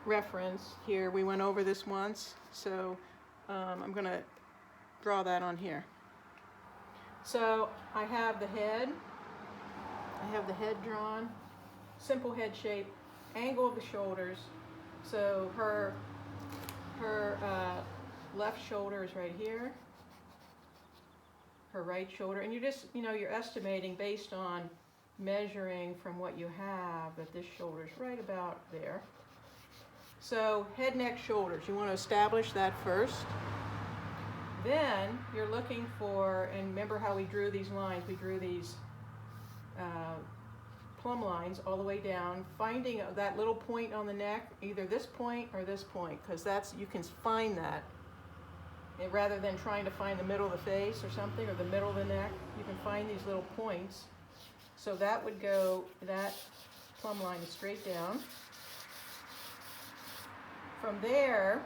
reference here. We went over this once, so I'm going to draw that on here. So I have the head. I have the head drawn, simple head shape, angle of the shoulders. So her left shoulder is right here, her right shoulder, and you're estimating based on measuring from what you have that this shoulder is right about there. So head, neck, shoulders, you want to establish that first. Then you're looking for, and remember how we drew these lines, we drew these plumb lines all the way down, finding that little point on the neck, either this point or this point, because you can find that. And rather than trying to find the middle of the face or something, or the middle of the neck, you can find these little points. So that would go, that plumb line is straight down. From there,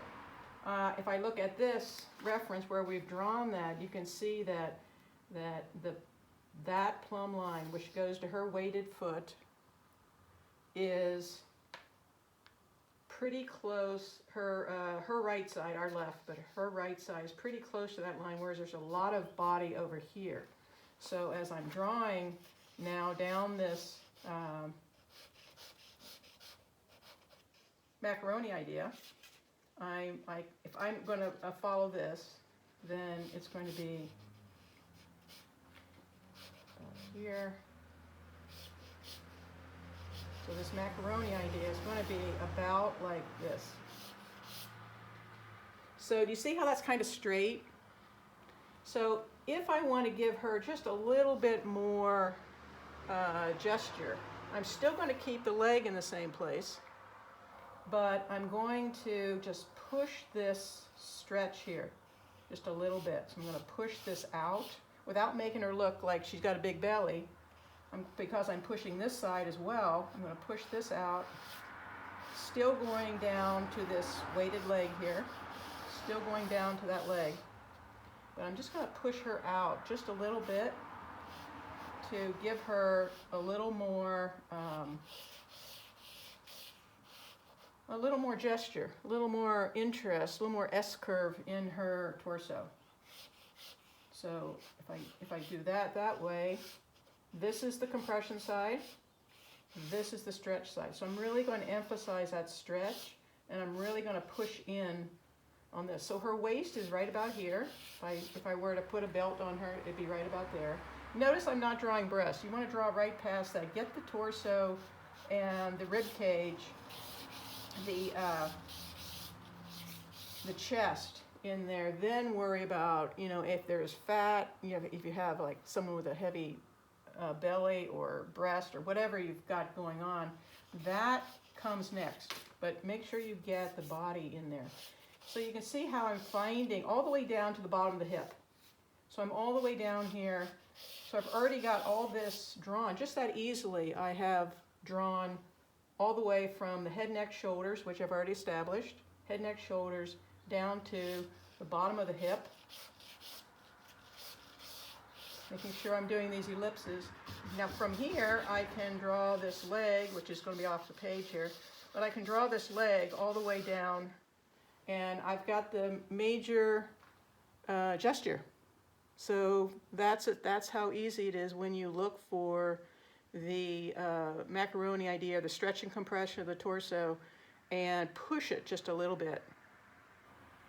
if I look at this reference where we've drawn that, you can see that plumb line, which goes to her weighted foot, is pretty close. Her right side, our left, but her right side is pretty close to that line, whereas there's a lot of body over here. So as I'm drawing now down this macaroni idea, if I'm going to follow this, then it's going to be here. So this macaroni idea is going to be about like this. So do you see how that's kind of straight? So if I want to give her just a little bit more gesture, I'm still going to keep the leg in the same place, but I'm going to just push this stretch here just a little bit. So I'm going to push this out without making her look like she's got a big belly. Because I'm pushing this side as well, I'm going to push this out, still going down to this weighted leg here, still going down to that leg. But I'm just going to push her out just a little bit to give her a little more gesture, a little more interest, a little more S-curve in her torso. So if I do that way, this is the compression side, this is the stretch side. So I'm really going to emphasize that stretch, and I'm really going to push in on this. So her waist is right about here. If I were to put a belt on her, it'd be right about there. Notice I'm not drawing breasts. You want to draw right past that. Get the torso and the rib cage, the chest in there. Then worry about, if there's fat, if you have like someone with a heavy belly or breast or whatever you've got going on, that comes next. But make sure you get the body in there. So you can see how I'm finding all the way down to the bottom of the hip. So I'm all the way down here. So I've already got all this drawn. Just that easily I have drawn all the way from the head, neck, shoulders, which I've already established, head, neck, shoulders, down to the bottom of the hip. Making sure I'm doing these ellipses. Now from here, I can draw this leg, which is going to be off the page here, but I can draw this leg all the way down, and I've got the major gesture. So that's how easy it is when you look for the macaroni idea, the stretch and compression of the torso, and push it just a little bit.